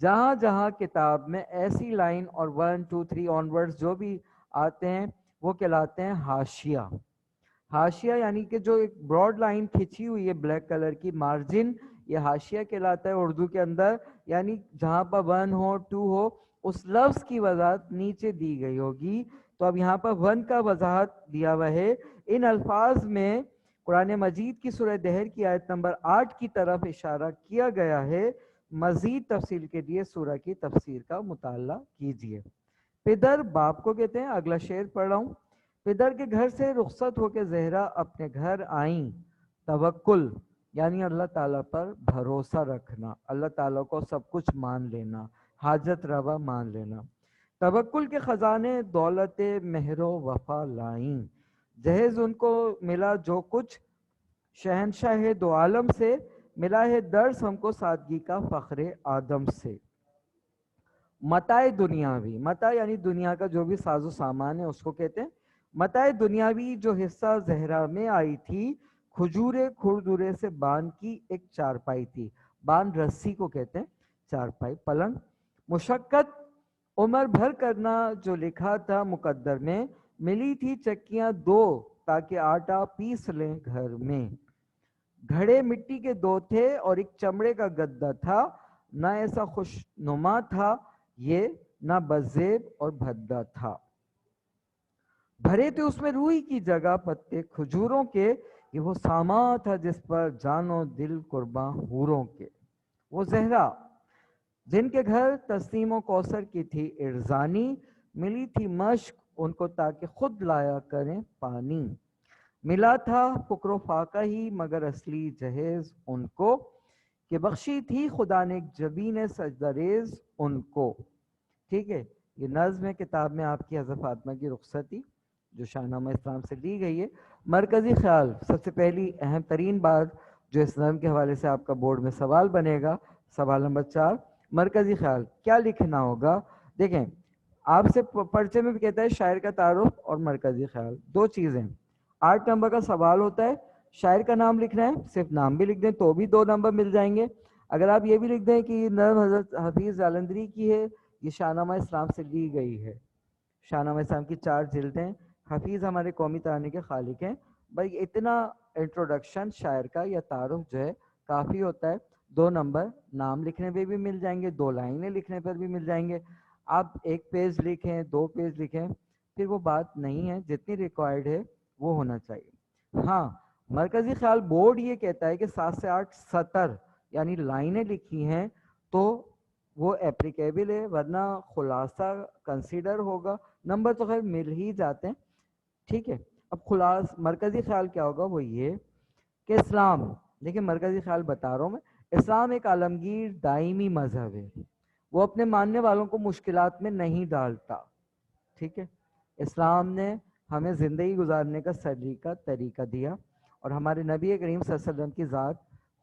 جہاں جہاں کتاب میں ایسی لائن اور 1 2 3 آنورڈز جو بھی آتے ہیں وہ کہلاتے ہیں حاشیہ. حاشیہ یعنی کہ جو ایک براڈ لائن کھینچی ہوئی ہے بلیک کلر کی مارجن، یہ حاشیہ کہلاتا ہے اردو کے اندر. یعنی جہاں پر 1 ہو 2 ہو اس لفظ کی وضاحت نیچے دی گئی ہوگی. تو اب یہاں پر 1 کا وضاحت دیا ہوا ہے. ان الفاظ میں قرآن مجید کی سورہ دہر کی آیت نمبر 8 کی طرف اشارہ کیا گیا ہے. مزید تفصیل کے لیے سورہ کی تفسیر کا مطالعہ کیجیے. پدر باپ کو کہتے ہیں. اگلا شعر پڑھ رہا ہوں. پدر کے گھر سے رخصت ہو کے زہرا اپنے گھر آئیں. توکل یعنی اللہ تعالیٰ پر بھروسہ رکھنا، اللہ تعالیٰ کو سب کچھ مان لینا، حاجت روا مان لینا. توکل کے خزانے دولت مہر و وفا لائیں. جہیز ان کو ملا جو کچھ شہنشاہ دو عالم سے، ملا ہے درس ہم کو سادگی کا فخر آدم سے. متاع دنیاوی، متاع یعنی دنیا کا جو بھی ساز و سامان ہے اس کو کہتے ہیں. متاع دنیاوی جو حصہ زہرا میں آئی تھی، کھجور کھردرے سے باندھ کی ایک چارپائی تھی. باندھ رسی کو کہتے ہیں، چارپائی پلنگ. مشقت عمر بھر کرنا جو لکھا تھا مقدر میں، ملی تھی چکیاں 2 تاکہ آٹا پیس لیں گھر میں. گھڑے مٹی کے 2 تھے اور ایک چمڑے کا گدا تھا. نہ ایسا خوش نما تھا یہ، نہ بزیب اور بھدا تھا. بھرے تھے اس میں روئی کی جگہ پتے کھجوروں کے. یہ وہ سامان تھا جس پر جانو دل قرباں حوروں کے. وہ زہرا جن کے گھر تسنیم و کوثر کی تھی ارزانی، ملی تھی مشق ان کو تاکہ خود لایا کریں پانی. ملا تھا فقر و فاقہ ہی مگر اصلی جہیز ان کو، کہ بخشی تھی خدا نے جبین سجدہ ریز ان کو. ٹھیک ہے، یہ نظم ہے کتاب میں آپ کی حضرت فاطمہ کی رخصتی جو شاہنامہ اسلام سے لی گئی ہے. مرکزی خیال، سب سے پہلی اہم ترین بات جو اس نظم کے حوالے سے آپ کا بورڈ میں سوال بنے گا، سوال نمبر 4، مرکزی خیال کیا لکھنا ہوگا؟ دیکھیں آپ سے پرچے میں بھی کہتا ہے شاعر کا تعارف اور مرکزی خیال، 2 چیزیں. 8 نمبر کا سوال ہوتا ہے، شاعر کا نام لکھنا ہے، صرف نام بھی لکھ دیں تو بھی 2 نمبر مل جائیں گے. اگر آپ یہ بھی لکھ دیں کہ نظم حضرت حفیظ جالندھری کی ہے، یہ شاہنامہ اسلام سے لی گئی ہے. شاہنامہ اسلام کی 4 جلدیں، حفیظ ہمارے قومی ترانے کے خالق ہیں. بھائی اتنا انٹروڈکشن شاعر کا یا تعارف جو ہے کافی ہوتا ہے. 2 نمبر نام لکھنے پہ بھی مل جائیں گے، 2 لائنیں لکھنے پر بھی مل جائیں گے. آپ 1 پیج لکھیں، 2 پیج لکھیں، پھر وہ بات نہیں ہے. جتنی ریکوائرڈ ہے وہ ہونا چاہیے. ہاں مرکزی خیال بورڈ یہ کہتا ہے کہ 7 سے 8 سطر یعنی لائنیں لکھی ہیں تو وہ اپلیکیبل ہے، ورنہ خلاصہ کنسیڈر ہوگا. نمبر تو خیر مل ہی جاتے ہیں. ٹھیک ہے، اب مرکزی خیال کیا ہوگا؟ وہ یہ کہ اسلام، دیکھیں مرکزی خیال بتا رہا ہوں میں، اسلام ایک عالمگیر دائمی مذہب ہے. وہ اپنے ماننے والوں کو مشکلات میں نہیں ڈالتا. ٹھیک ہے، اسلام نے ہمیں زندگی گزارنے کا سلیقہ طریقہ دیا، اور ہمارے نبی کریم صلی اللہ علیہ وسلم کی ذات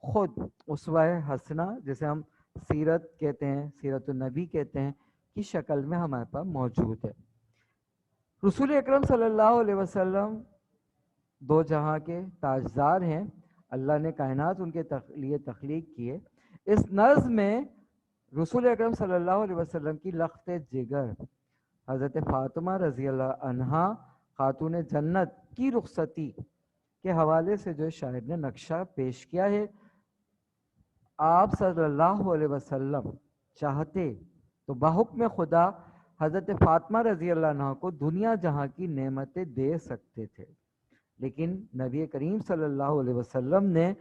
خود اسوہ حسنہ جسے ہم سیرت کہتے ہیں، سیرت النبی کہتے ہیں، کی شکل میں ہمارے پاس موجود ہے. رسول اکرم صلی اللہ علیہ وسلم 2 جہاں کے تاجدار ہیں. اللہ نے کائنات ان کے لیے تخلیق کیے. اس نظم میں رسول اکرم صلی اللہ علیہ وسلم کی لخت جگر حضرت فاطمہ رضی اللہ عنہا خاتون جنت کی رخصتی کے حوالے سے جو شاعر نے نقشہ پیش کیا ہے. آپ صلی اللہ علیہ وسلم چاہتے تو بحکم خدا حضرت فاطمہ رضی اللہ عنہ کو دنیا جہاں کی نعمتیں دے سکتے تھے، لیکن نبی کریم صلی اللہ علیہ وسلم نے،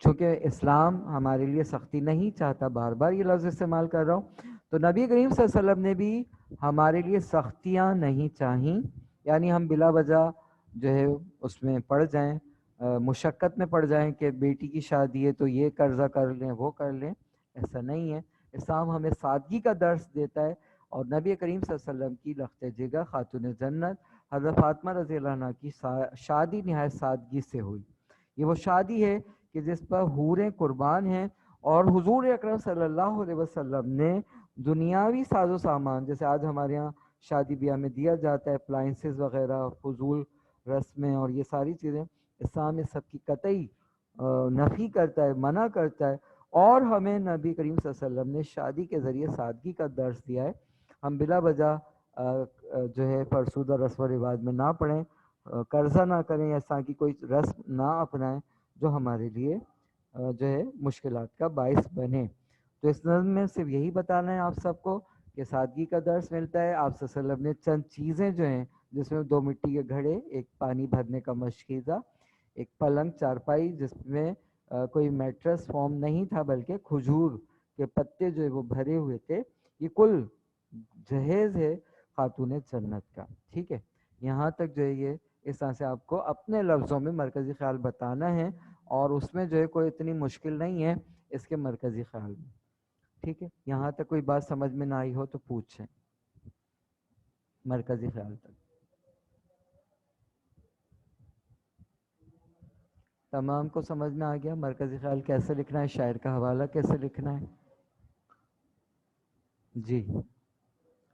چونکہ اسلام ہمارے لیے سختی نہیں چاہتا، بار بار یہ لفظ استعمال کر رہا ہوں، تو نبی کریم صلی اللہ علیہ وسلم نے بھی ہمارے لیے سختیاں نہیں چاہیں. یعنی ہم بلا وجہ جو ہے اس میں پڑ جائیں، مشقت میں پڑ جائیں کہ بیٹی کی شادی ہے تو یہ قرضہ کر لیں وہ کر لیں. ایسا نہیں ہے. اسلام ہمیں سادگی کا درس دیتا ہے، اور نبی کریم صلی اللہ علیہ وسلم کی لخت جگر خاتون جنت حضرت فاطمہ رضی اللہ عنہ کی شادی نہایت سادگی سے ہوئی. یہ وہ شادی ہے کہ جس پر حوریں قربان ہیں، اور حضور اکرم صلی اللہ علیہ وسلم نے دنیاوی ساز و سامان جیسے آج ہمارے ہاں شادی بیاہ میں دیا جاتا ہے، اپلائنسز وغیرہ، فضول رسمیں اور یہ ساری چیزیں، اسلام اس سب کی قطعی نفی کرتا ہے، منع کرتا ہے. اور ہمیں نبی کریم صلی اللہ علیہ وسلم نے شادی کے ذریعے سادگی کا درس دیا ہے. ہم بلا وجہ جو ہے فرسودہ رسم و رواج میں نہ پڑیں، قرضہ نہ کریں، ایسا کی کوئی رسم نہ اپنائیں جو ہمارے لیے جو ہے مشکلات کا باعث بنے. تو اس نظم میں صرف یہی بتانا ہے آپ سب کو کہ سادگی کا درس ملتا ہے. آپ صلی اللہ علیہ وسلم نے چند چیزیں جو ہیں، جس میں 2 مٹی کے گھڑے، ایک پانی بھرنے کا مشکیزہ، ایک پلنگ چارپائی جس میں کوئی میٹرس فارم نہیں تھا بلکہ کھجور کے پتے جو ہے وہ بھرے ہوئے تھے، یہ کل جہیز ہے خاتون جنت کا. ٹھیک ہے، یہاں تک جو ہے یہ اس طرح سے آپ کو اپنے لفظوں میں مرکزی خیال بتانا ہے، اور اس میں جو ہے کوئی اتنی مشکل نہیں ہے اس کے مرکزی خیال میں. ٹھیک ہے، یہاں تک کوئی بات سمجھ میں نہ آئی ہو تو پوچھیں مرکزی خیال تک. تمام کو سمجھ میں آ گیا مرکزی خیال کیسے لکھنا ہے، شاعر کا حوالہ کیسے لکھنا ہے؟ جی،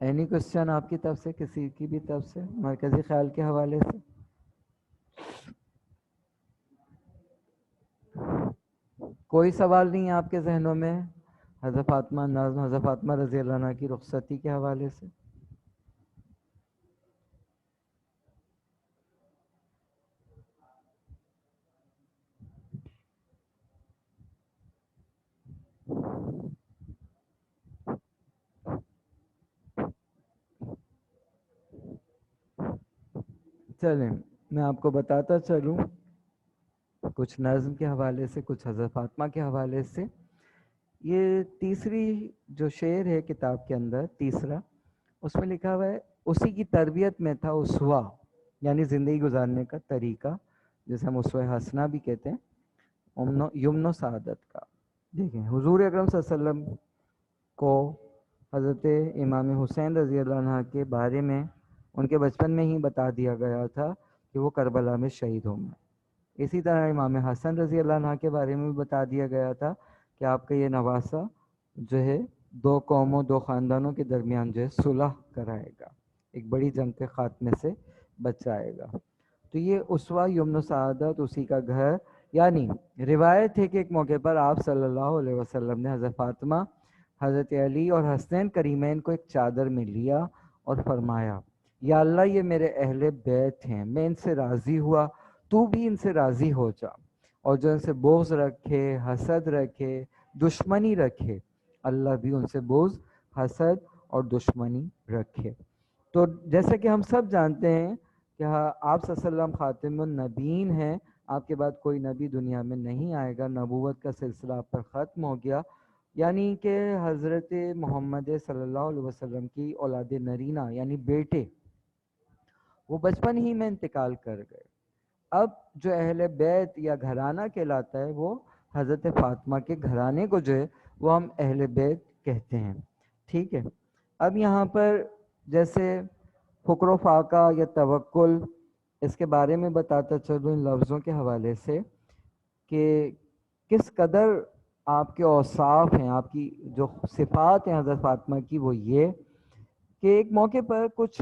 اینی کوشچن آپ کی طرف سے، کسی کی بھی طرف سے مرکزی خیال کے حوالے سے؟ کوئی سوال نہیں ہے آپ کے ذہنوں میں حضرت فاطمہ نظم، حضرت فاطمہ رضی اللہ عنہ کی رخصتی کے حوالے سے؟ چلیں میں آپ کو بتاتا چلوں کچھ نظم کے حوالے سے، کچھ حضرت فاطمہ کے حوالے سے. یہ تیسری جو شعر ہے کتاب کے اندر، تیسرا، اس میں لکھا ہوا ہے اسی کی تربیت میں تھا اسوہ، یعنی زندگی گزارنے کا طریقہ جسے ہم اسوہ حسنہ بھی کہتے ہیں، یمن و سعادت کا. دیکھیں حضور اکرم صلی اللہ علیہ وسلم کو حضرت امام حسین رضی اللہ عنہ کے بارے میں ان کے بچپن میں ہی بتا دیا گیا تھا کہ وہ کربلا میں شہید ہوں گے. اسی طرح امام حسن رضی اللہ عنہ کے بارے میں بھی بتا دیا گیا تھا کہ آپ کا یہ نواسہ جو ہے 2 قوموں 2 خاندانوں کے درمیان جو ہے صلح کرائے گا، ایک بڑی جنگ کے خاتمے سے بچائے گا. تو یہ اسوہ یمن سعادت، اسی کا گھر. یعنی روایت ہے کہ ایک موقع پر آپ صلی اللہ علیہ وسلم نے حضرت فاطمہ، حضرت علی اور حسنین کریمین کو ایک چادر میں لیا اور فرمایا یا اللہ یہ میرے اہل بیت ہیں، میں ان سے راضی ہوا، تو بھی ان سے راضی ہو جا، اور جو ان سے بغض رکھے، حسد رکھے، دشمنی رکھے، اللہ بھی ان سے بغض، حسد اور دشمنی رکھے. تو جیسے کہ ہم سب جانتے ہیں کہ آپ صلی اللہ علیہ وسلم خاتم النبیین ہیں، آپ کے بعد کوئی نبی دنیا میں نہیں آئے گا، نبوت کا سلسلہ آپ پر ختم ہو گیا. یعنی کہ حضرت محمد صلی اللہ علیہ وسلم کی اولاد نرینہ یعنی بیٹے وہ بچپن ہی میں انتقال کر گئے. اب جو اہل بیت یا گھرانہ کہلاتا ہے وہ حضرت فاطمہ کے گھرانے کو جو ہے وہ ہم اہل بیت کہتے ہیں. ٹھیک ہے، اب یہاں پر جیسے فقر و فاقہ یا توکل، اس کے بارے میں بتاتا چلوں ان لفظوں کے حوالے سے کہ کس قدر آپ کے اوصاف ہیں، آپ کی جو صفات ہیں حضرت فاطمہ کی، وہ یہ کہ ایک موقع پر کچھ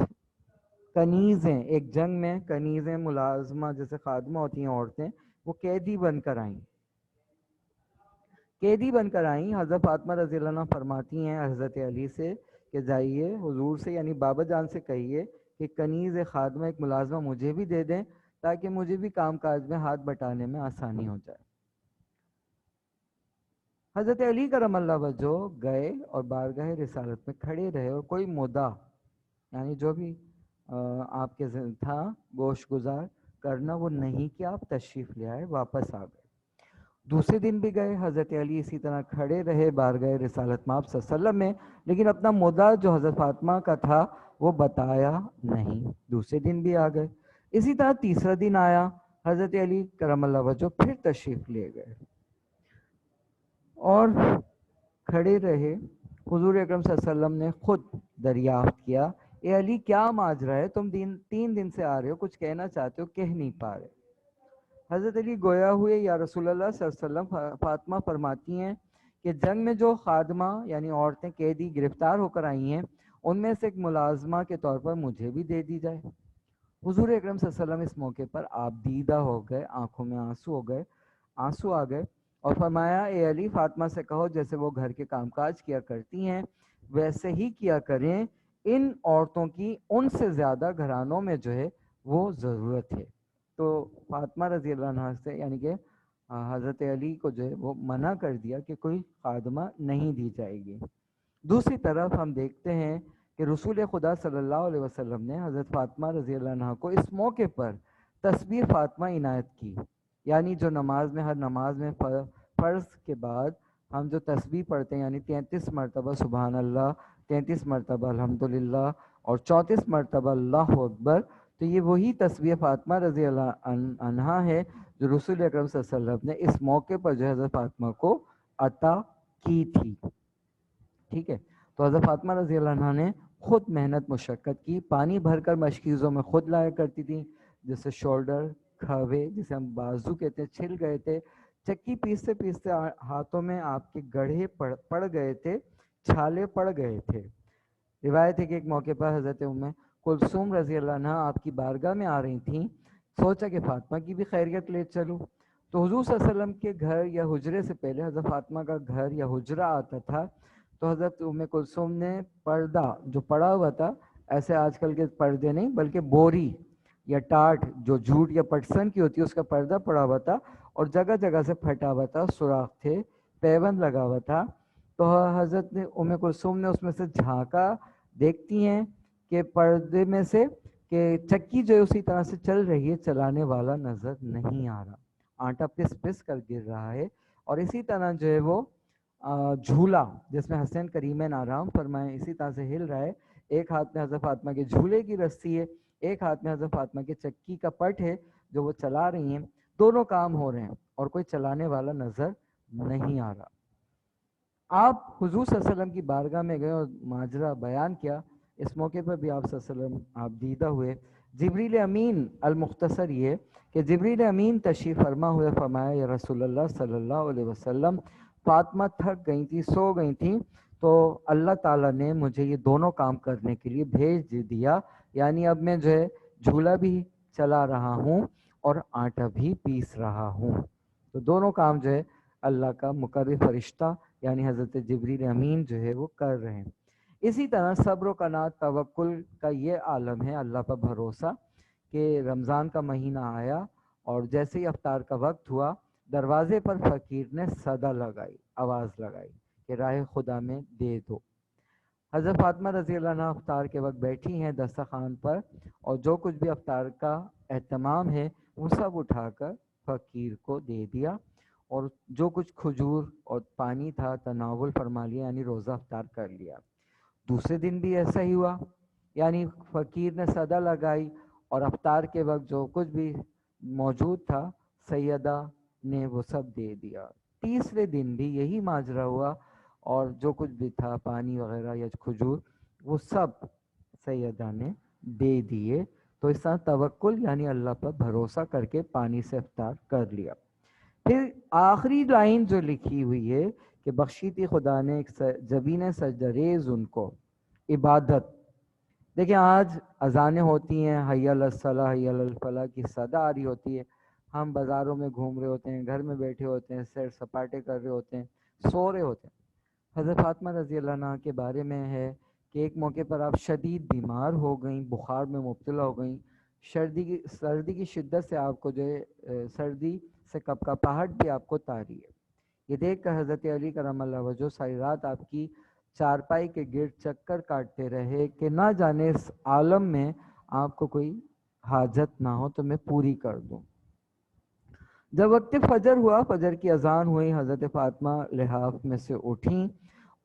کنیزیں، ایک جنگ میں کنیزیں ملازمہ جیسے خادمہ ہوتی ہیں عورتیں، وہ قیدی بن کر آئیں. قیدی بن کر آئیں. حضرت فاطمہ رضی اللہ عنہ فرماتی ہیں حضرت علی سے کہ جائیے حضور سے یعنی بابا جان سے کہیے کہ کنیز خادمہ ایک ملازمہ مجھے بھی دے دیں تاکہ مجھے بھی کام کاج میں ہاتھ بٹانے میں آسانی ہو جائے. حضرت علی کرم اللہ وجہ گئے اور بارگاہ رسالت میں کھڑے رہے، اور کوئی مدعا یعنی جو بھی آپ کے تھا گوش گزار کرنا وہ نہیں کیا، آپ تشریف لے آئے، واپس آ گئے. دوسرے دن بھی گئے، حضرت علی اسی طرح کھڑے رہے بارگاہ رسالت مآب صلی اللہ علیہ وسلم میں، لیکن اپنا مدعا جو حضرت فاطمہ کا تھا وہ بتایا نہیں. دوسرے دن بھی آ گئے، اسی طرح تیسرا دن آیا، حضرت علی کرم اللہ وجہ پھر تشریف لے گئے اور کھڑے رہے. حضور اکرم صلی اللہ علیہ وسلم نے خود دریافت کیا، اے علی کیا ماجرا ہے، تم 3 دن سے آ رہے ہو، کچھ کہنا چاہتے ہو کہہ نہیں پا رہے. حضرت علی گویا ہوئے یا رسول اللہ صلی اللہ علیہ وسلم. فاطمہ فرماتی ہیں کہ جنگ میں جو خادمہ یعنی عورتیں قیدی گرفتار ہو کر آئی ہیں ان میں سے ایک ملازمہ کے طور پر مجھے بھی دے دی جائے. حضور اکرم صلی اللہ علیہ وسلم اس موقع پر آپ دیدہ ہو گئے، آنکھوں میں آنسو ہو گئے، آنسو آ گئے، اور فرمایا اے علی فاطمہ سے کہو جیسے وہ گھر کے کام کاج کیا کرتی ہیں ویسے ہی کیا کریں، ان عورتوں کی ان سے زیادہ گھرانوں میں جو ہے وہ ضرورت ہے۔ تو فاطمہ رضی اللہ عنہ سے یعنی کہ حضرت علی کو جو ہے وہ منع کر دیا کہ کوئی خادمہ نہیں دی جائے گی۔ دوسری طرف ہم دیکھتے ہیں کہ رسول خدا صلی اللہ علیہ وسلم نے حضرت فاطمہ رضی اللہ عنہ کو اس موقع پر تسبیح فاطمہ عنایت کی، یعنی جو نماز میں ہر نماز میں فرض کے بعد ہم جو تسبیح پڑھتے ہیں یعنی 33 مرتبہ سبحان اللہ، 33 مرتبہ الحمدللہ اور 34 مرتبہ اللہ اکبر، تو یہ وہی تسبیح فاطمہ رضی اللہ عنہا ہے جو رسول اکرم صلی اللہ علیہ وسلم نے اس موقع پر جو حضرت فاطمہ کو عطا کی تھی۔ ٹھیک ہے، تو حضرت فاطمہ رضی اللہ عنہ نے خود محنت مشقت کی، پانی بھر کر مشکیزوں میں خود لایا کرتی تھی، جیسے شولڈر کھوے جسے ہم بازو کہتے ہیں چھل گئے تھے، چکی پیستے پیستے ہاتھوں میں آپ کے گڑھے پڑ گئے تھے، چھالے پڑ گئے تھے۔ روایت ہے کہ ایک موقع پر حضرت ام کلثوم رضی اللہ عنہ آپ کی بارگاہ میں آ رہی تھیں، سوچا کہ فاطمہ کی بھی خیریت لے چلوں، تو حضور صلی اللہ علیہ وسلم کے گھر یا حجرے سے پہلے حضرت فاطمہ کا گھر یا حجرہ آتا تھا، تو حضرت ام کلثوم نے پردہ جو پڑا ہوا تھا، ایسے آج کل کے پردے نہیں بلکہ بوری یا ٹاٹ جو جھوٹ یا پٹسن کی ہوتی ہے اس کا پردہ پڑا ہوا تھا، اور جگہ جگہ سے پھٹا ہوا تھا، سوراخ تھے، پیوند لگا ہوا تھا، تو حضرت نے ام کلثوم نے اس میں سے جھانکا، دیکھتی ہیں کہ پردے میں سے کہ چکی جو ہے اسی طرح سے چل رہی ہے، چلانے والا نظر نہیں آ رہا، آٹا پس پس کر گر رہا ہے، اور اسی طرح جو ہے وہ جھولا جس میں حسین کریمین آرام فرمائے اسی طرح سے ہل رہا ہے، ایک ہاتھ میں حضرت فاطمہ کے جھولے کی رسی ہے، ایک ہاتھ میں حضرت فاطمہ کے چکی کا پٹ ہے جو وہ چلا رہی ہیں، دونوں کام ہو رہے ہیں اور کوئی چلانے والا نظر نہیں آ رہا۔ آپ حضور صلی اللہ علیہ وسلم کی بارگاہ میں گئے اور ماجرا بیان کیا، اس موقع پر بھی آپ صلی اللہ علیہ وسلم آپ دیدہ ہوئے۔ جبریل امین المختصر یہ کہ جبریل امین تشریف فرما ہوئے فرمایا یا رسول اللہ صلی اللہ علیہ وسلم فاطمہ تھک گئی تھی، سو گئی تھیں، تو اللہ تعالیٰ نے مجھے یہ دونوں کام کرنے کے لیے بھیج دیا، یعنی اب میں جو ہے جھولا بھی چلا رہا ہوں اور آٹا بھی پیس رہا ہوں، تو دونوں کام جو ہے اللہ کا مقرر فرشتہ یعنی حضرت جبریل امین جو ہے وہ کر رہے ہیں۔ اسی طرح صبر و قناعت توکل کا یہ عالم ہے، اللہ پر بھروسہ، کہ رمضان کا مہینہ آیا اور جیسے ہی افطار کا وقت ہوا، دروازے پر فقیر نے صدا لگائی، آواز لگائی کہ راہ خدا میں دے دو۔ حضرت فاطمہ رضی اللہ عنہ افطار کے وقت بیٹھی ہیں دسترخوان پر، اور جو کچھ بھی افطار کا اہتمام ہے وہ سب اٹھا کر فقیر کو دے دیا، اور جو کچھ کھجور اور پانی تھا تناول فرما لیا، یعنی روزہ افطار کر لیا۔ دوسرے دن بھی ایسا ہی ہوا، یعنی فقیر نے صدا لگائی اور افطار کے وقت جو کچھ بھی موجود تھا سیدہ نے وہ سب دے دیا۔ تیسرے دن بھی یہی ماجرا ہوا، اور جو کچھ بھی تھا پانی وغیرہ یا کھجور وہ سب سیدہ نے دے دیے، تو اس طرح توکل یعنی اللہ پر بھروسہ کر کے پانی سے افطار کر لیا۔ پھر آخری لائن جو لکھی ہوئی ہے کہ بخشی تھی خدا نے ایک جبین سجدہ ریز ان کو، عبادت۔ دیکھیں آج اذانیں ہوتی ہیں، حی علی الصلاح حی علی الفلاح کی صدا آ رہی ہوتی ہے، ہم بازاروں میں گھوم رہے ہوتے ہیں، گھر میں بیٹھے ہوتے ہیں، سیر سپاٹے کر رہے ہوتے ہیں، سو رہے ہوتے ہیں۔ حضرت فاطمہ رضی اللہ عنہ کے بارے میں ہے کہ ایک موقع پر آپ شدید بیمار ہو گئیں، بخار میں مبتلا ہو گئیں، سردی کی شدت سے آپ کو جو ہے سردی سے کپکپاہٹ بھی آپ کو طاری ہے۔ یہ دیکھ کر حضرت علی کرم اللہ وجہ ساری رات آپ کی چارپائی کے گرد چکر کاٹتے رہے کہ نہ جانے اس عالم میں آپ کو کوئی حاجت نہ ہو تو میں پوری کر دوں۔ جب وقت فجر ہوا، فجر کی اذان ہوئی، حضرت فاطمہ لحاف میں سے اٹھیں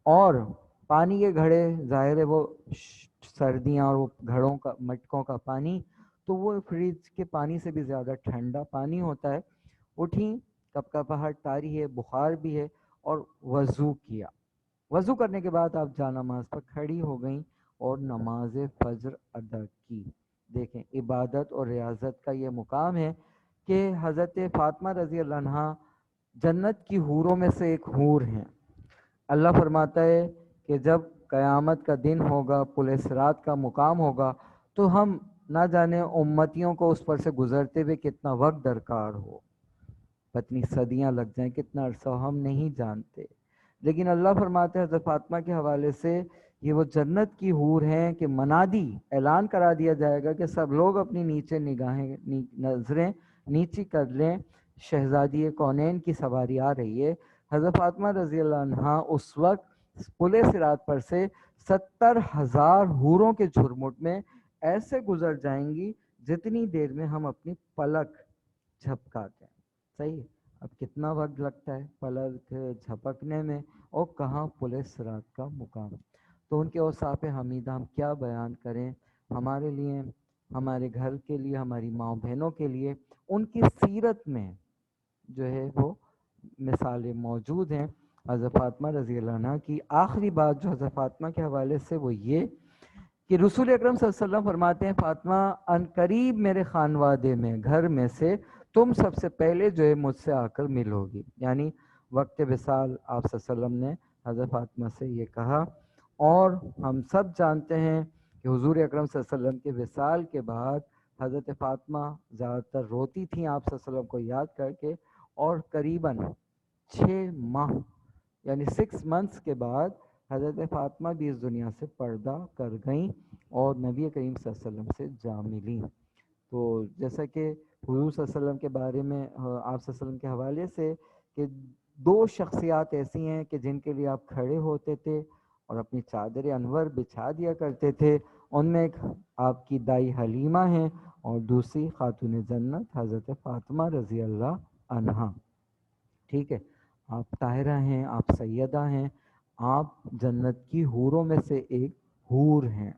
اور پانی کے گھڑے، ظاہر ہے وہ سردیاں اور وہ گھڑوں کا مٹکوں کا پانی تو وہ فریج کے پانی سے بھی زیادہ ٹھنڈا پانی ہوتا ہے، اٹھیں، کپکپاہٹ طاری ہے، بخار بھی ہے، اور وضو کیا۔ وضو کرنے کے بعد آپ جا نماز پر کھڑی ہو گئیں اور نماز فجر ادا کی۔ دیکھیں عبادت اور ریاضت کا یہ مقام ہے کہ حضرت فاطمہ رضی اللہ عنہ جنت کی حوروں میں سے ایک حور ہیں۔ اللہ فرماتا ہے کہ جب قیامت کا دن ہوگا، پل صراط کا مقام ہوگا، تو ہم نہ جانے امتیوں کو اس پر سے گزرتے ہوئے کتنا وقت درکار ہو، پتنی صدیاں لگ جائیں، کتنا عرصہ ہم نہیں جانتے، لیکن اللہ فرماتے ہیں حضرت فاطمہ کے حوالے سے یہ وہ جنت کی حور ہیں کہ منادی اعلان کرا دیا جائے گا کہ سب لوگ اپنی نیچے نگاہیں نظریں نیچی کر لیں، شہزادی کونین کی سواری آ رہی ہے۔ حضرت فاطمہ رضی اللہ عنہا اس وقت پلے صراط پر سے 70,000 حوروں کے جھرمٹ میں ایسے گزر جائیں گی جتنی دیر میں ہم اپنی پلک جھپکاتے ہیں۔ صحیح ہے؟ اب کتنا وقت لگتا ہے پلک جھپکنے میں، اور کہاں پولیس صراط کا مقام۔ تو ان کے اوصاف حمیدہ ہم کیا بیان کریں، ہمارے لیے، ہمارے گھر کے لیے، ہماری ماں بہنوں کے لیے ان کی سیرت میں جو ہے وہ مثالیں موجود ہیں۔ حضرت فاطمہ رضی اللہ عنہ کی آخری بات جو حضرت فاطمہ کے حوالے سے وہ یہ کہ رسول اکرم صلی اللہ علیہ وسلم فرماتے ہیں فاطمہ ان قریب میرے خانوادے میں گھر میں سے تم سب سے پہلے جو ہے مجھ سے آ کر ملو گی، یعنی وقت وصال آپ صلی اللہ علیہ وسلم نے حضرت فاطمہ سے یہ کہا۔ اور ہم سب جانتے ہیں کہ حضور اکرم صلی اللہ علیہ وسلم کے وصال کے بعد حضرت فاطمہ زیادہ تر روتی تھیں آپ صلی اللہ علیہ وسلم کو یاد کر کے، اور قریباً 6 ماہ یعنی 6 months کے بعد حضرت فاطمہ بھی اس دنیا سے پردہ کر گئیں اور نبی کریم صلی اللہ علیہ وسلم سے جا ملیں۔ تو جیسا کہ حضور صلی اللہ علیہ وسلم کے بارے میں آپ صلی اللہ علیہ وسلم کے حوالے سے کہ 2 شخصیات ایسی ہیں کہ جن کے لیے آپ کھڑے ہوتے تھے اور اپنی چادر انور بچھا دیا کرتے تھے، ان میں ایک آپ کی دائی حلیمہ ہیں اور دوسری خاتون جنت حضرت فاطمہ رضی اللہ عنہا۔ ٹھیک ہے، آپ طاہرہ ہیں، آپ سیدہ ہیں، آپ جنت کی حوروں میں سے ایک حور ہیں۔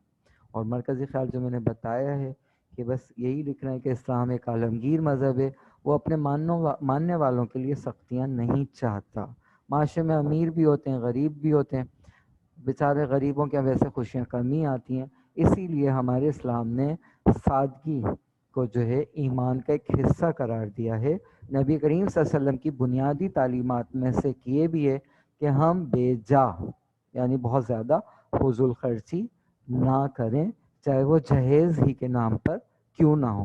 اور مرکزی خیال جو میں نے بتایا ہے کہ بس یہی لکھ رہے ہیں کہ اسلام ایک عالمگیر مذہب ہے، وہ اپنے ماننے والوں کے لیے سختیاں نہیں چاہتا۔ معاشرے میں امیر بھی ہوتے ہیں، غریب بھی ہوتے ہیں، بیچارے غریبوں کے ویسے خوشیاں کمی آتی ہیں، اسی لیے ہمارے اسلام نے سادگی کو جو ہے ایمان کا ایک حصہ قرار دیا ہے۔ نبی کریم صلی اللہ علیہ وسلم کی بنیادی تعلیمات میں سے یہ بھی ہے کہ ہم بے جا یعنی بہت زیادہ فضول خرچی نہ کریں، چاہے وہ جہیز ہی کے نام پر کیوں نہ ہو۔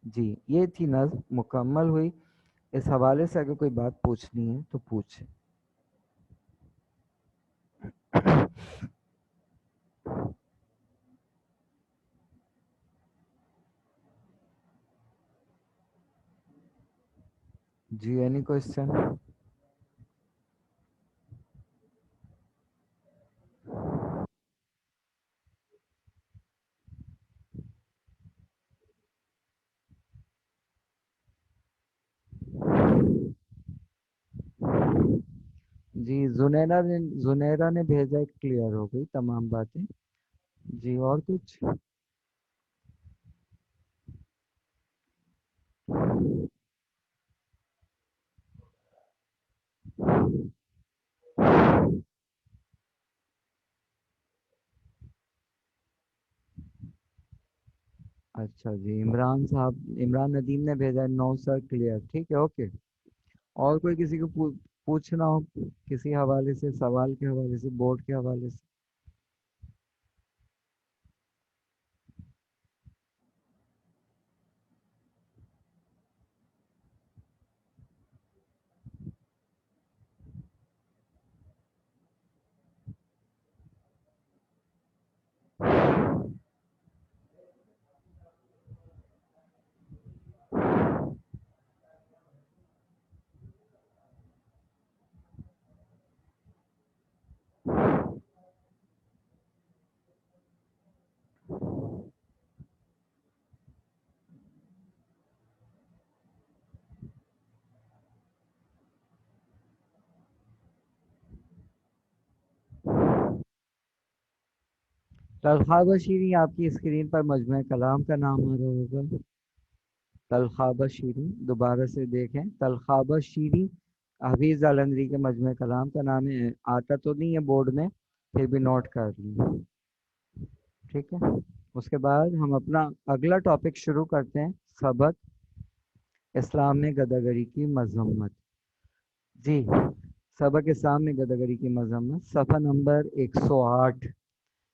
جی یہ تھی نظم مکمل ہوئی۔ اس حوالے سے اگر کوئی بات پوچھنی ہے تو پوچھیں۔ جی اینی کوشچن؟ جی زنیرہ نے بھیجا ہے، کلیئر ہو گئی تمام باتیں۔ جی اور کچھ؟ اچھا جی، عمران صاحب، عمران ندیم نے بھیجا ہے، نو سر کلیئر، ٹھیک ہے اوکے۔ اور کوئی کسی کو پوچھنا ہو کسی حوالے سے، سوال کے حوالے سے، بورڈ کے حوالے سے؟ تلخواب شیریں آپ کی اسکرین پر مجموعہ کلام کا نام آ رہا ہوگا۔ تلخواب شیریں دوبارہ سے دیکھیں، تلخواب شیریں حفیظ علندری کے مجموعہ کلام کا نام ہے، آتا تو نہیں ہے بورڈ میں، پھر بھی نوٹ کر لیں، ٹھیک ہے۔ اس کے بعد ہم اپنا اگلا ٹاپک شروع کرتے ہیں، سبق اسلام میں گداگری کی مذمت۔ جی سبق اسلام میں گداگری کی مذمت، صفحہ نمبر 108،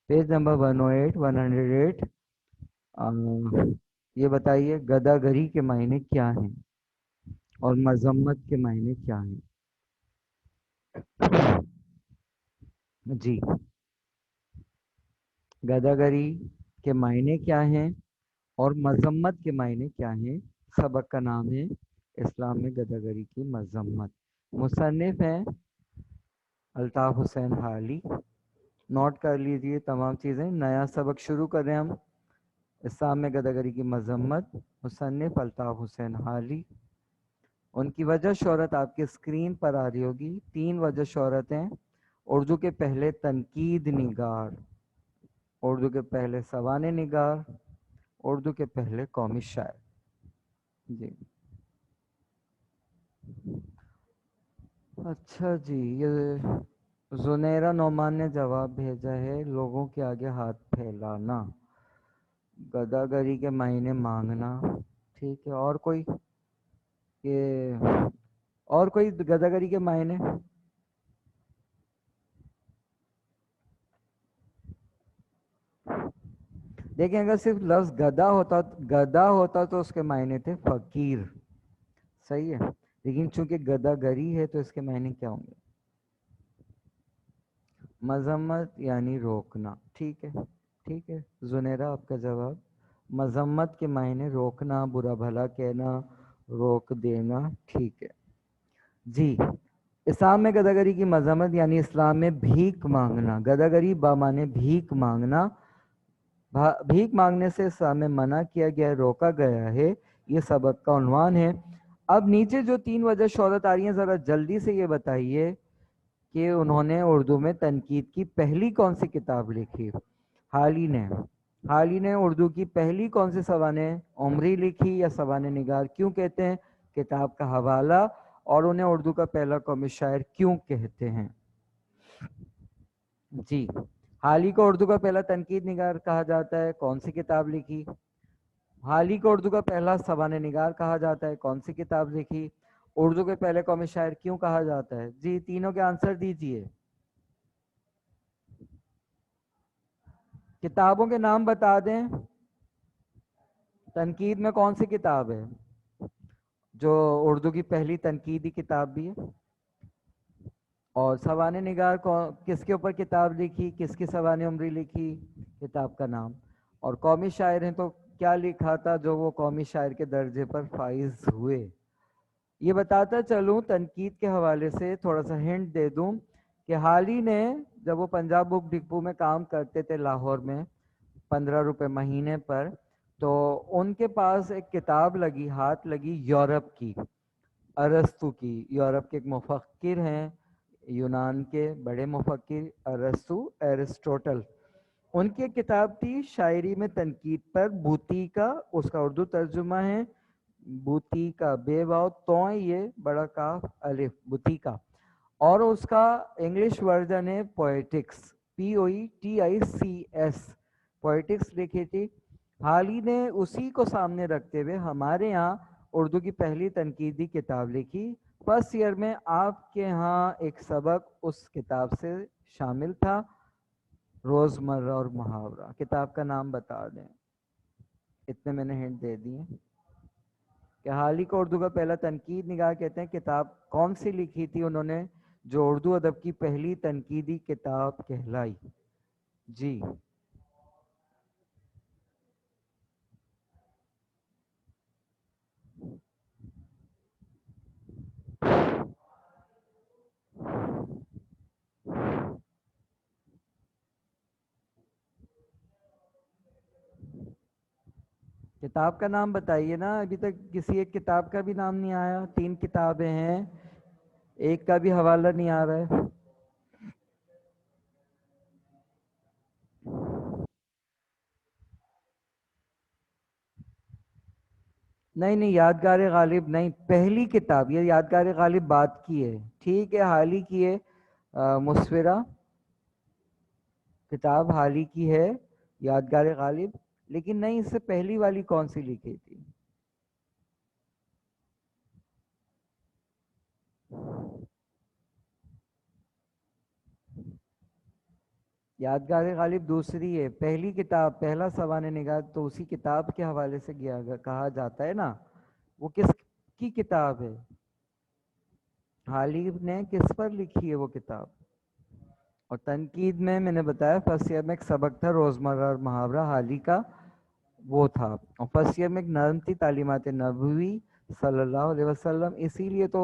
پیج نمبر 108 108۔ یہ بتائیے گداگری کے معنی کیا ہیں؟ اور مذمت کے معنی کیا ہیں؟ جی، گداگری کے معنی کیا ہیں اور مذمت کے معنی کیا ہیں؟ سبق کا نام ہے اسلام میں گداگری کی مذمت۔ مصنف ہیں الطاف حسین حالی۔ نوٹ کر لیجئے تمام چیزیں، نیا سبق شروع کر رہے ہیں ہم۔ اسلام میں گداگری کی مذمت، مصنف الطاف حسین حالی۔ ان کی وجہ شہرت آپ کے اسکرین پر آ رہی ہوگی۔ 3 وجہ شہرت ہیں: اردو کے پہلے تنقید نگار، اردو کے پہلے سوانح نگار، اردو کے پہلے قومی شاعر۔ جی اچھا جی، یہ زنیرہ نعمان نے جواب بھیجا ہے، لوگوں کے آگے ہاتھ پھیلانا، گداگری کے معنی مانگنا۔ ٹھیک ہے، اور کوئی؟ کہ اور کوئی گداگری کے معنی؟ دیکھیں اگر صرف لفظ گدا ہوتا تو اس کے معنی تھے فقیر، صحیح ہے، لیکن چونکہ گداگری ہے تو اس کے معنی کیا ہوں گے؟ مذمت یعنی روکنا۔ ٹھیک ہے، ٹھیک ہے زنیرہ، آپ کا جواب مذمت کے معنی روکنا، برا بھلا کہنا، روک دینا۔ ٹھیک ہے جی۔ اسلام میں گداگری کی مذمت یعنی اسلام میں بھیک مانگنا، گداگری بامانے بھیک مانگنا، بھیک مانگنے سے اسلام میں منع کیا گیا ہے، روکا گیا ہے۔ یہ سبق کا عنوان ہے۔ اب نیچے جو 3 وجہ شہرت آ رہی ہیں ذرا جلدی سے یہ بتائیے کہ انہوں نے اردو میں تنقید کی پہلی کون سی کتاب لکھی؟ حالی نے اردو کی پہلی کون سی سوانح عمری لکھی یا سوانح نگار کیوں کہتے ہیں؟ کتاب کا حوالہ، اور انہیں اردو کا پہلا قومی شاعر کیوں کہتے ہیں؟ جی، حالی کو اردو کا پہلا تنقید نگار کہا جاتا ہے، کون سی کتاب لکھی؟ حالی کو اردو کا پہلا سوانح نگار کہا جاتا ہے، کون سی کتاب لکھی؟ اردو کے پہلے قومی شاعر کیوں کہا جاتا ہے؟ جی تینوں کے آنسر دیجئے۔ کتابوں کے نام بتا دیں۔ تنقید میں کون سی کتاب ہے جو اردو کی پہلی تنقیدی کتاب بھی ہے؟ اور سوانح نگار کس کے اوپر کتاب لکھی، کس کی سوانح عمری لکھی؟ کتاب کا نام۔ اور قومی شاعر ہیں تو کیا لکھا تھا جو وہ قومی شاعر کے درجے پر فائز ہوئے؟ یہ بتاتا چلوں تنقید کے حوالے سے تھوڑا سا ہنٹ دے دوں کہ حالی نے جب وہ پنجاب بک ڈپو میں کام کرتے تھے لاہور میں 15 روپے مہینے پر، تو ان کے پاس ایک کتاب لگی، ہاتھ لگی یورپ کی، ارسطو کی۔ یورپ کے ایک مفکر ہیں، یونان کے بڑے مفکر ارسطو، ایرسٹوٹل، ان کی ایک کتاب تھی شاعری میں تنقید پر، بوتی کا، اس کا اردو ترجمہ ہے بوتی کا، بے واو تو یہ بڑا کاف الف، بوتی کا، اور اس کا انگلش ورژن ہے پوئٹکس، POETICS، پوئٹکس لکھی تھی۔ حالی نے اسی کو سامنے رکھتے ہوئے ہمارے ہاں اردو کی پہلی تنقیدی کتاب لکھی۔ فرسٹ ایئر میں آپ کے ہاں ایک سبق اس کتاب سے شامل تھا، روزمرہ اور محاورہ۔ کتاب کا نام بتا دیں، اتنے میں نے ہنٹ دے دیے کہ حالی کو اردو کا پہلا تنقید نگار کہتے ہیں۔ کتاب کون سی لکھی تھی انہوں نے جو اردو ادب کی پہلی تنقیدی کتاب کہلائی؟ جی کتاب کا نام بتائیے نا، ابھی تک کسی ایک کتاب کا بھی نام نہیں آیا۔ 3 کتابیں ہیں، ایک کا بھی حوالہ نہیں آ رہا ہے۔ نہیں نہیں، یادگار غالب نہیں، پہلی کتاب، یہ یادگار غالب بات کی ہے، ٹھیک ہے، حالی کی ہے مسورہ، کتاب حالی کی ہے یادگار غالب، لیکن نہیں، اس سے پہلی والی کون سی لکھی تھی؟ یادگار غالب دوسری ہے، پہلی کتاب پہلا سوانح نگار تو اسی کتاب کے حوالے سے کہا جاتا ہے نا۔ وہ کس کی کتاب ہے؟ حالی نے کس پر لکھی ہے وہ کتاب؟ اور تنقید میں نے بتایا فرسٹ ایئر میں ایک سبق تھا روزمرہ اور محاورہ حالی کا، وہ تھا، اور فرسٹ ایئر میں ایک نظم تھی تعلیمات نبوی صلی اللہ علیہ وسلم، اسی لیے تو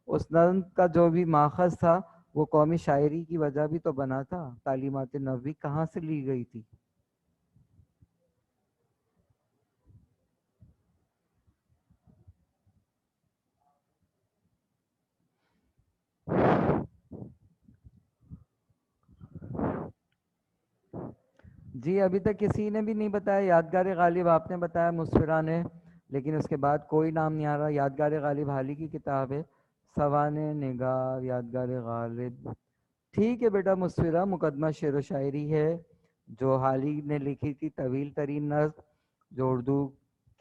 اس نظم کا جو بھی ماخذ تھا وہ قومی شاعری کی وجہ بھی تو بنا تھا۔ تعلیمات نبوی کہاں سے لی گئی تھی؟ جی ابھی تک کسی نے بھی نہیں بتایا۔ یادگار غالب آپ نے بتایا، مسفرہ نے، لیکن اس کے بعد کوئی نام نہیں آ رہا۔ یادگار غالب حالی کی کتاب ہے، سوانح نگار یادگار غالب۔ ٹھیک ہے بیٹا، مسفرہ مقدمہ شعر و شاعری ہے جو حالی نے لکھی تھی، طویل ترین نظم، جو اردو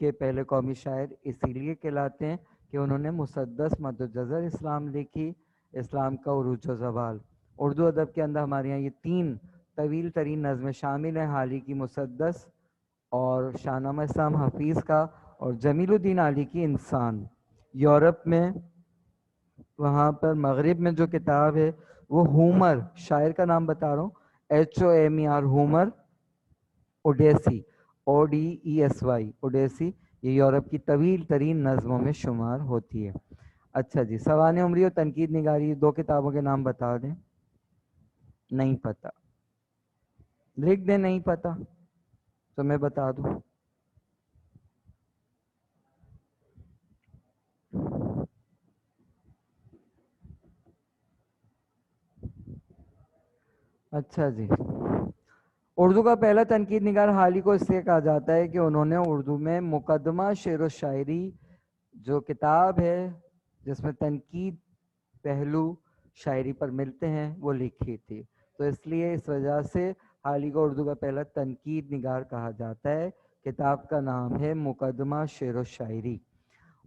کے پہلے قومی شاعر اسی لیے کہلاتے ہیں کہ انہوں نے مسدس مد و جزر اسلام لکھی، اسلام کا عروج و زوال۔ اردو ادب کے اندر ہمارے یہاں یہ تین طویل ترین نظمیں شامل ہیں، حالی کی مسدس، اور شاہ نامہ اسلام حفیظ کا، اور جمیل الدین علی کی انسان۔ یورپ میں وہاں پر مغرب میں جو کتاب ہے وہ ہومر، شاعر کا نام بتا رہا ہوں، HOMER، Homer Odyssey, ODESY، Odyssey, یہ یورپ کی طویل ترین نظموں میں شمار ہوتی ہے۔ اچھا جی، سوانح عمری اور تنقید نگاری، دو کتابوں کے نام بتا دیں۔ نہیں پتہ؟ لکھ دیں نہیں پتہ تو میں بتا دوں۔ اچھا جی، اردو کا پہلا تنقید نگار حالی کو اس لیے کہا جاتا ہے کہ انہوں نے اردو میں مقدمہ شعر و شاعری جو کتاب ہے جس میں تنقید پہلو شاعری پر ملتے ہیں وہ لکھی تھی، تو اس لیے اس وجہ سے حالی کو اردو کا پہلا تنقید نگار کہا جاتا ہے۔ کتاب کا نام ہے مقدمہ شعر و شاعری۔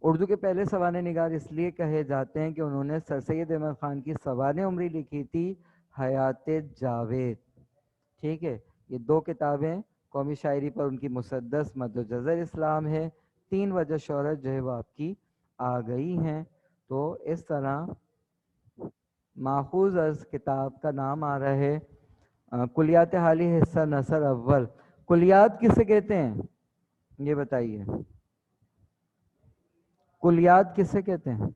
اردو کے پہلے سوانح نگار اس لیے کہے جاتے ہیں کہ انہوں نے سر سید احمد خان کی سوانح عمری لکھی تھی، حیات جاوید۔ ٹھیک ہے، یہ دو کتابیں قومی شاعری پر ان کی مسدس مد و جزر اسلام ہے، تین وجہ شہرت جو ہے وہ آپ کی آ گئی ہیں۔ تو اس طرح ماخوذ از کتاب کا نام آ رہا ہے کلیات حالی حصہ نثر اول۔ کلیات کسے کہتے ہیں یہ بتائیے؟ کلیات کسے کہتے ہیں؟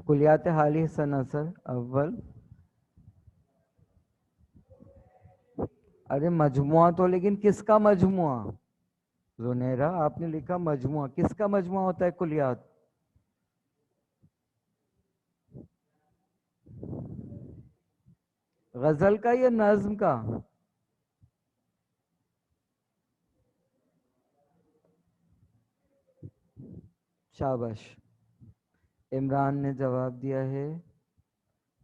کلیات حالی حصہ نثر اول، ارے مجموعہ تو، لیکن کس کا مجموعہ؟ زنیرہ آپ نے لکھا مجموعہ، کس کا مجموعہ ہوتا ہے کلیات؟ غزل کا یا نظم کا؟ شاباش، عمران نے جواب دیا ہے،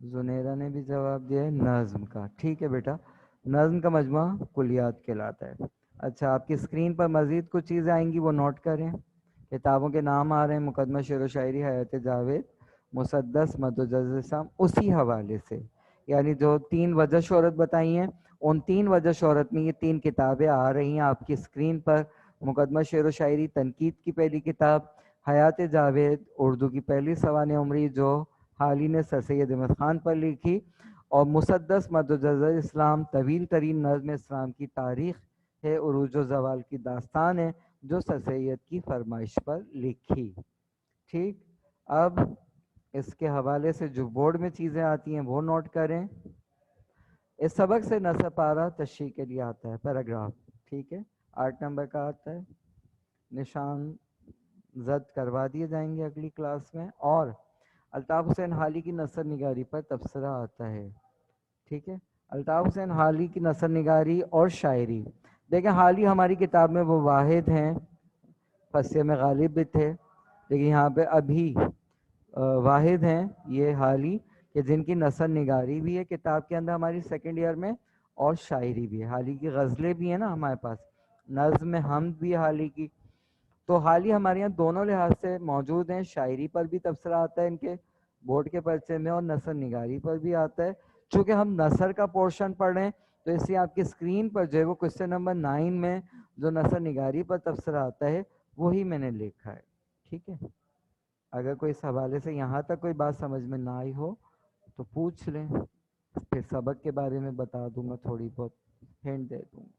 زنیرہ نے بھی جواب دیا ہے نظم کا۔ ٹھیک ہے بیٹا، نظم کا مجموعہ کلیات کہلاتا ہے۔ اچھا، آپ کی اسکرین پر مزید کچھ چیزیں آئیں گی، وہ نوٹ کریں۔ کتابوں کے نام آ رہے ہیں، مقدمہ شعر و شاعری حیات جاوید، مسدس مد و جزر اسلام، اسی حوالے سے، یعنی جو تین وجہ شہرت بتائی ہیں ان تین وجہ شہرت میں یہ تین کتابیں آ رہی ہیں آپ کی اسکرین پر۔ مقدمہ شعر و شاعری تنقید کی پہلی کتاب، حیات جاوید اردو کی پہلی سوانح عمری جو حالی نے سر سید احمد خان پر لکھی، اور مسدس مد و جزر اسلام طویل ترین نظم اسلام کی تاریخ ہے، عروج و زوال کی داستان ہے جو سر سید کی فرمائش پر لکھی۔ ٹھیک، اب اس کے حوالے سے جو بورڈ میں چیزیں آتی ہیں وہ نوٹ کریں۔ اس سبق سے نصب پارہ تشریح کے لیے آتا ہے پیراگراف، ٹھیک ہے، 8 نمبر کا آتا ہے، نشان زد کروا دیے جائیں گے اگلی کلاس میں، اور الطاف حسین حالی کی نثر نگاری پر تبصرہ آتا ہے۔ ٹھیک ہے، الطاف حسین حالی کی نثر نگاری اور شاعری، دیکھیں حالی ہماری کتاب میں وہ واحد ہیں، فصیح میں غالب بھی تھے لیکن یہاں پہ ابھی واحد ہیں یہ حالی کہ جن کی نثر نگاری بھی ہے کتاب کے اندر ہماری سیکنڈ ایئر میں، اور شاعری بھی ہے۔ حالی کی غزلیں بھی ہیں نا ہمارے پاس، نظم حمد بھی ہے حالی کی، تو حالی ہمارے یہاں دونوں لحاظ سے موجود ہیں۔ شاعری پر بھی تبصرہ آتا ہے ان کے بورڈ کے پرچے میں، اور نثر نگاری پر بھی آتا ہے۔ چونکہ ہم نثر کا پورشن پڑھ رہے ہیں تو اس لیے آپ کی اسکرین پر جو ہے وہ کوسچن نمبر 9 میں جو نثر نگاری پر تبصرہ آتا ہے وہی میں نے لکھا ہے. ٹھیک ہے, اگر کوئی اس حوالے سے یہاں تک کوئی بات سمجھ میں نہ آئی ہو تو پوچھ لیں, پھر سبق کے بارے میں بتا دوں گا, تھوڑی بہت ہینڈ دے دوں گا.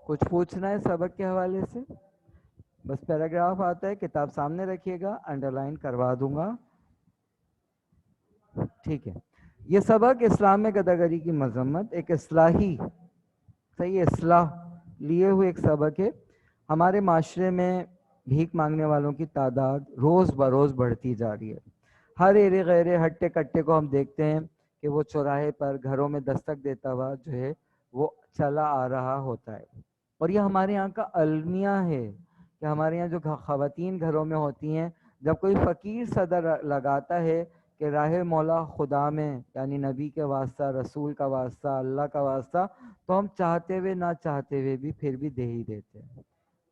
کچھ پوچھنا ہے سبق کے حوالے سے؟ بس پیراگراف آتا ہے, کتاب سامنے رکھیے گا, انڈر لائن کروا دوں گا. ٹھیک ہے, یہ سبق اسلام میں گداگری کی مذمت, ایک اصلاحی صحیح اصلاح لیے ہوئے ایک سبق ہے. ہمارے معاشرے میں بھیک مانگنے والوں کی تعداد روز بروز بڑھتی جا رہی ہے. ہر ایرے غیرے ہٹے کٹے کو ہم دیکھتے ہیں کہ وہ چوراہے پر گھروں میں دستک دیتا ہوا جو ہے وہ چلا آ رہا ہوتا ہے. اور یہ ہمارے یہاں کا المیہ ہے کہ ہمارے یہاں جو خواتین گھروں میں ہوتی ہیں, جب کوئی فقیر صدر لگاتا ہے کہ راہ مولا خدا میں, یعنی نبی کے واسطہ, رسول کا واسطہ, اللہ کا واسطہ, تو ہم چاہتے ہوئے نہ چاہتے ہوئے بھی پھر بھی دے ہی دیتے ہیں.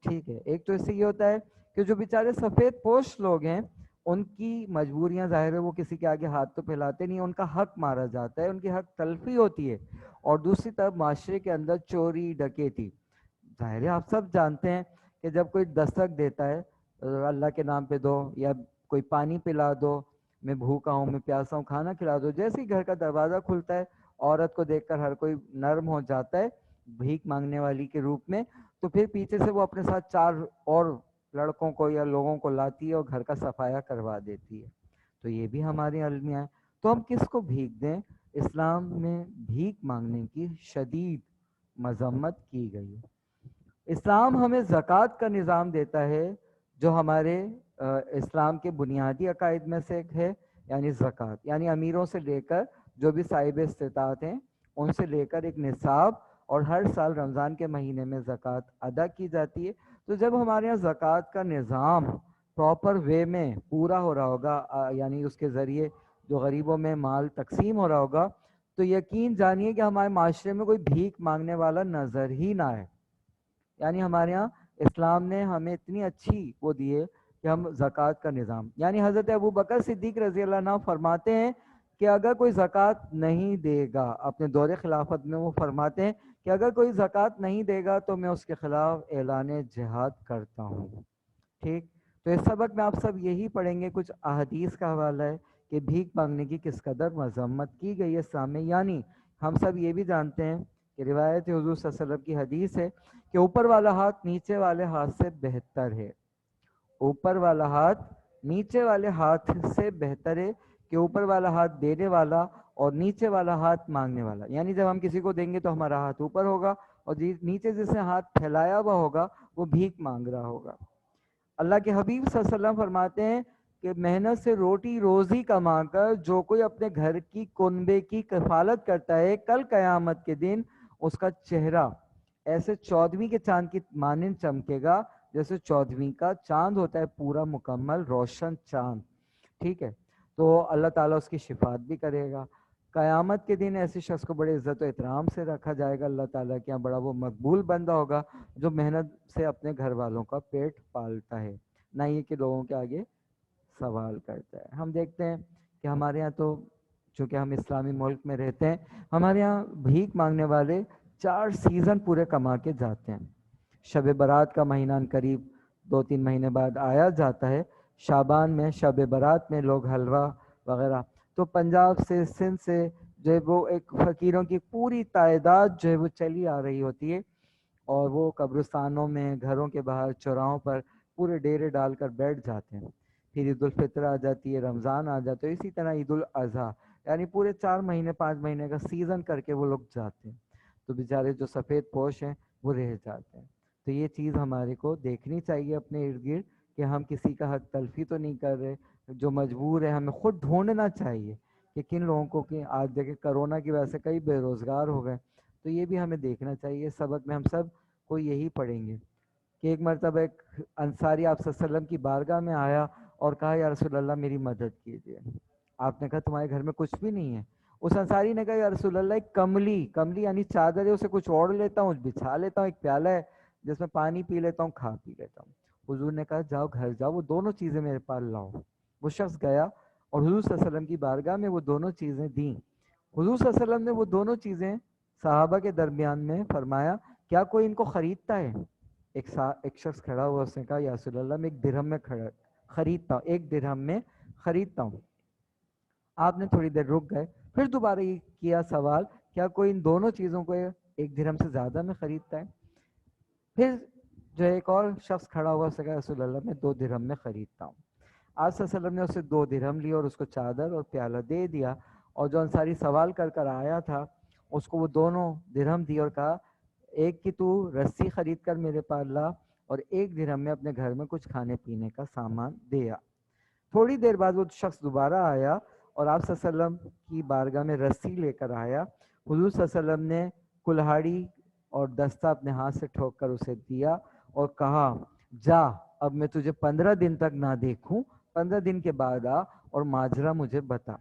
ٹھیک ہے, ایک تو اس سے یہ ہوتا ہے کہ جو بیچارے سفید پوش لوگ ہیں ان کی مجبوریاں ظاہر ہے, وہ کسی کے آگے ہاتھ تو پھیلاتے نہیں, ان کا حق مارا جاتا ہے, ان کی حق تلفی ہوتی ہے. اور دوسری طرف معاشرے کے اندر چوری ڈکیتی, ظاہر ہے آپ سب جانتے ہیں کہ جب کوئی دستک دیتا ہے اللہ کے نام پہ دو, یا کوئی پانی پلا دو, میں بھوکا ہوں, میں پیاسا ہوں, کھانا کھلا دو, جیسے ہی گھر کا دروازہ کھلتا ہے عورت کو دیکھ کر ہر کوئی نرم ہو جاتا ہے بھیک مانگنے والی کے روپ میں, تو پھر پیچھے سے وہ اپنے ساتھ 4 اور لڑکوں کو یا لوگوں کو لاتی ہے اور گھر کا صفایا کروا دیتی ہے. تو یہ بھی ہمارے المیہ ہے. تو ہم کس کو بھیک دیں؟ اسلام میں بھیک مانگنے کی شدید مذمت کی گئی ہے. اسلام ہمیں زکوٰۃ کا نظام دیتا ہے جو ہمارے اسلام کے بنیادی عقائد میں سے ایک ہے, یعنی زکوٰۃ, یعنی امیروں سے لے کر جو بھی صاحب استطاعت ہیں ان سے لے کر ایک نصاب, اور ہر سال رمضان کے مہینے میں زکوٰۃ ادا کی جاتی ہے. تو جب ہمارے یہاں زکوٰۃ کا نظام پراپر وے میں پورا ہو رہا ہوگا, یعنی اس کے ذریعے جو غریبوں میں مال تقسیم ہو رہا ہوگا, تو یقین جانیے کہ ہمارے معاشرے میں کوئی بھیک مانگنے والا نظر ہی نہ آئے. یعنی ہمارے یہاں اسلام نے ہمیں اتنی اچھی وہ دی ہے کہ ہم زکوٰۃ کا نظام, یعنی حضرت ابو بکر صدیق رضی اللہ عنہ فرماتے ہیں کہ اگر کوئی زکوٰۃ نہیں دے گا, اپنے دور خلافت میں وہ فرماتے ہیں کہ اگر کوئی زکوٰۃ نہیں دے گا تو میں اس کے خلاف اعلان جہاد کرتا ہوں. ٹھیک, تو اس سبق میں آپ سب یہی پڑھیں گے, کچھ احادیث کا حوالہ ہے کہ بھیک مانگنے کی کس قدر مذمت کی گئی ہے اسلام میں. یعنی ہم سب یہ بھی جانتے ہیں کہ روایت حضور صلی اللہ علیہ وسلم کی حدیث ہے کہ اوپر والا ہاتھ نیچے والے ہاتھ سے بہتر ہے. اوپر والا ہاتھ نیچے والے ہاتھ سے بہتر ہے, کہ اوپر والا ہاتھ دینے والا اور نیچے والا ہاتھ مانگنے والا. یعنی جب ہم کسی کو دیں گے تو ہمارا ہاتھ اوپر ہوگا, اور نیچے جس نے ہاتھ پھیلایا ہوا ہوگا وہ بھیک مانگ رہا ہوگا. اللہ کے حبیب صلی اللہ علیہ وسلم فرماتے ہیں کہ محنت سے روٹی روزی کما کر جو کوئی اپنے گھر کی کنبے کی کفالت کرتا ہے, کل قیامت کے دن اس کا چہرہ ایسے 14ویں کے چاند کی مانند چمکے گا جیسے 14ویں کا چاند ہوتا ہے, پورا مکمل روشن چاند. ٹھیک ہے, تو اللہ تعالیٰ اس کی شفاعت بھی کرے گا. قیامت کے دن ایسے شخص کو بڑے عزت و احترام سے رکھا جائے گا اللہ تعالیٰ کے یہاں, بڑا وہ مقبول بندہ ہوگا جو محنت سے اپنے گھر والوں کا پیٹ پالتا ہے, نہ یہ کہ لوگوں کے آگے سوال کرتا ہے. ہم دیکھتے ہیں کہ ہمارے یہاں تو چونکہ ہم اسلامی ملک میں رہتے ہیں, ہمارے یہاں بھیک مانگنے والے 4 سیزن پورے کما کے جاتے ہیں. شب برات کا مہینہ قریب 2-3 مہینے بعد آیا جاتا ہے, شعبان میں شب برات میں لوگ حلوہ وغیرہ, تو پنجاب سے سندھ سے جو ہے وہ ایک فقیروں کی پوری تعداد جو ہے وہ چلی آ رہی ہوتی ہے, اور وہ قبرستانوں میں, گھروں کے باہر, چوراہوں پر پورے ڈیرے ڈال کر بیٹھ جاتے ہیں. پھر عید الفطر آ جاتی ہے, رمضان آ جاتا ہے, اسی طرح عید الاضحیٰ, یعنی پورے 4 مہینے 5 مہینے کا سیزن کر کے وہ لوگ جاتے ہیں. تو بیچارے جو سفید پوش ہیں وہ رہ جاتے ہیں. تو یہ چیز ہمارے کو دیکھنی چاہیے اپنے ارد گرد کہ ہم کسی کا حق تلفی تو نہیں کر رہے. جو مجبور ہے ہمیں خود ڈھونڈنا چاہیے کہ کن لوگوں کو, کہ آج دیکھیں کرونا کی وجہ سے کئی بے روزگار ہو گئے, تو یہ بھی ہمیں دیکھنا چاہیے. سبق میں ہم سب کو یہی پڑھیں گے کہ ایک مرتبہ ایک انصاری آپ صلی اللہ علیہ وسلم کی بارگاہ میں آیا اور کہا یا رسول اللہ میری مدد کیجیے. آپ نے کہا تمہارے گھر میں کچھ بھی نہیں ہے. اس انصاری نے کہا یا رسول اللہ ایک کملی یعنی چادر ہے, اسے کچھ اوڑھ لیتا ہوں, بچھا لیتا ہوں, ایک پیالہ ہے جس میں پانی پی لیتا ہوں, کھا پی لیتا ہوں. حضور نے کہا جاؤ گھر جاؤ, وہ دونوں چیزیں میرے پاس لاؤ. وہ شخص گیا اور حضور صلی اللہ علیہ وسلم کی بارگاہ میں وہ دونوں چیزیں دیں. حضور صلی اللہ علیہ وسلم نے وہ دونوں چیزیں صحابہ کے درمیان میں فرمایا کہ کیا کوئی ان کو خریدتا ہے؟ ایک شخص کھڑا ہوا، اس نے کہا یا رسول اللہ میں ایک درہم میں خریدتا ہوں، ایک درہم میں خریدتا ہوں۔ آپ نے تھوڑی دیر رک گئے، پھر دوبارہ یہ کیا سوال، کیا کوئی ان دونوں چیزوں کو ایک درہم سے زیادہ میں خریدتا ہے؟ پھر جو ایک اور شخص کھڑا ہوا، اس نے کہا رسول اللہ میں 2 درہم میں خریدتا ہوں۔ آپ صلی اللہ علیہ وسلم نے اسے 2 درہم لی اور اس کو چادر اور پیالہ دے دیا، اور جو انصاری سوال کر کر آیا تھا اس کو وہ دونوں درہم دی اور کہا ایک کی تو رسی خرید کر میرے پاس لا، اور 1 درہم میں اپنے گھر میں کچھ کھانے پینے کا سامان دیا۔ تھوڑی دیر بعد وہ شخص دوبارہ آیا اور آپ صلی اللہ علیہ وسلم کی بارگاہ میں رسی لے کر آیا۔ حضور صلی اللہ علیہ وسلم نے کلہاڑی اور دستہ اپنے ہاتھ سے ٹھوک کر اسے دیا اور کہا جا، اب میں تجھے 15 دن تک نہ دیکھوں، 15 دن کے بعد آ اور ماجرا مجھے بتا۔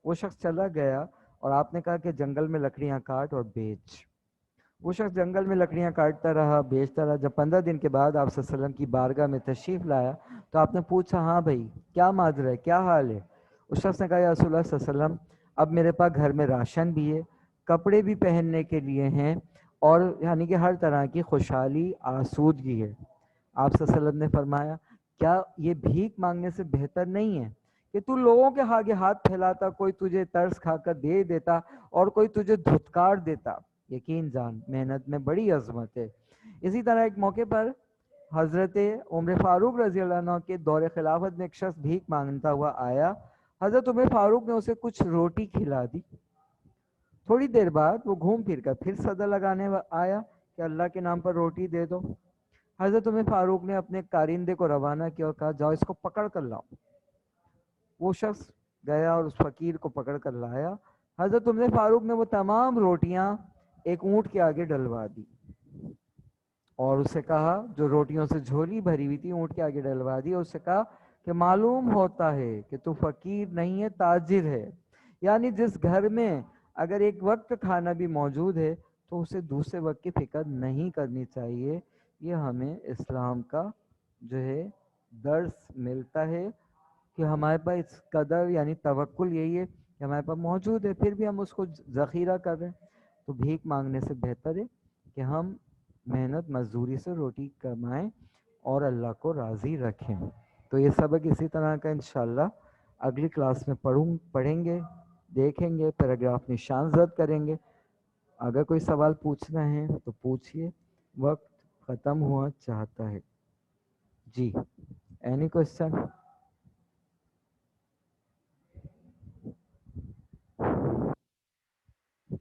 وہ شخص چلا گیا اور آپ نے کہا کہ جنگل میں لکڑیاں کاٹ اور بیچ۔ وہ شخص جنگل میں لکڑیاں کاٹتا رہا، بیچتا رہا۔ جب 15 دن کے بعد آپ صلی اللہ علیہ وسلم کی بارگاہ میں تشریف لایا تو آپ نے پوچھا ہاں بھائی کیا ماجرا ہے، کیا حال ہے؟ اس شخص نے کہا یا رسول اللہ صلی اللہ علیہ وسلم اب میرے پاس گھر میں راشن بھی ہے، کپڑے بھی پہننے کے لیے ہیں، اور یعنی کہ ہر طرح کی خوشحالی آسودگی ہے۔ آپ صلی اللہ علیہ وسلم نے فرمایا کیا یہ بھیک مانگنے سے بہتر نہیں ہے کہ تو لوگوں کے آگے ہاتھ پھیلاتا، کوئی تجھے ترس کھا کر دے دیتا اور کوئی تجھے دھتکار دیتا؟ یقین جان محنت میں بڑی عظمت ہے۔ اسی طرح ایک موقع پر حضرت عمر فاروق رضی اللہ عنہ کے دور خلافت میں ایک شخص بھیک مانگتا ہوا آیا، حضرت عمر فاروق نے اسے کچھ روٹی کھلا دی۔ تھوڑی دیر بعد وہ گھوم پھر کر پھر صدا لگانے آیا کہ اللہ کے نام پر روٹی دے دو۔ حضرت عمر فاروق نے اپنے کارندے کو روانہ کیا اور کہا جاؤ اس کو پکڑ کر لاؤ۔ وہ شخص گیا اور اس فقیر کو پکڑ کر لایا۔ حضرت عمر فاروق نے وہ تمام روٹیاں ایک اونٹ کے آگے ڈلوا دی اور اسے کہا، جو روٹیوں سے جھولی بھری ہوئی تھی اونٹ کے آگے ڈلوا دی، اور اسے کہا کہ معلوم ہوتا ہے کہ تو فقیر نہیں ہے، تاجر ہے۔ یعنی جس گھر میں اگر ایک وقت کا کھانا بھی موجود ہے تو اسے دوسرے وقت کی فکر نہیں کرنی چاہیے۔ یہ ہمیں اسلام کا جو ہے درس ملتا ہے کہ ہمارے پاس اس قدر یعنی توکل یہی ہے کہ ہمارے پاس موجود ہے، پھر بھی ہم اس کو ذخیرہ کر رہے ہیں۔ تو بھیک مانگنے سے بہتر ہے کہ ہم محنت مزدوری سے روٹی کمائیں اور اللہ کو راضی رکھیں۔ تو یہ سبق اسی طرح کا انشاءاللہ اگلی کلاس میں پڑھیں گے، دیکھیں گے، پیراگراف نشان زد کریں گے۔ اگر کوئی سوال پوچھنا ہے تو پوچھئے، وقت ختم ہوا چاہتا ہے۔ جی اینی کوشچن؟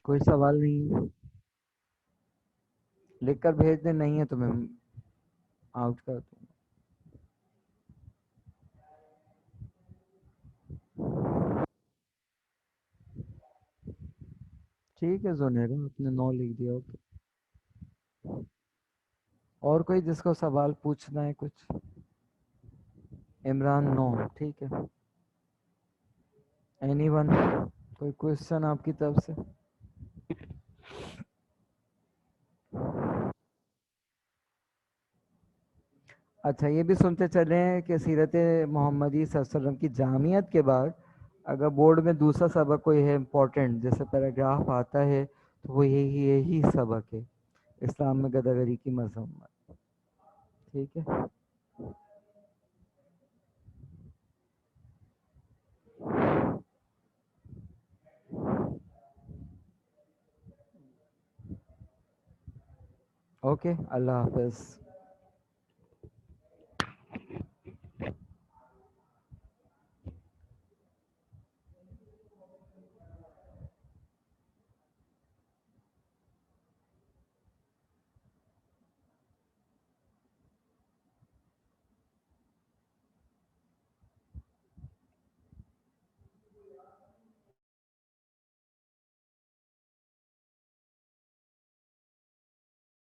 کوئی سوال نہیں؟ لکھ کر بھیج دیں، نہیں ہے تو میں آؤٹ کر دوں۔ ٹھیک ہے زنیرا، آپ نے 9 لکھ دیا۔ اوکے، اور کوئی جس کو سوال پوچھنا ہے کچھ؟ عمران 9، ٹھیک ہے۔ اینی ون، کوئی کوشچن آپ کی طرف سے؟ اچھا یہ بھی سنتے چلیں کہ سیرت محمدی صلی اللہ علیہ وسلم کی جامعیت کے بعد اگر بورڈ میں دوسرا سبق کوئی ہے امپورٹنٹ، جیسے پیراگراف آتا ہے، تو وہ یہی سبق ہے، اسلام میں گداگری کی مذمت۔ ٹھیک ہے، اوکے، اللہ حافظ۔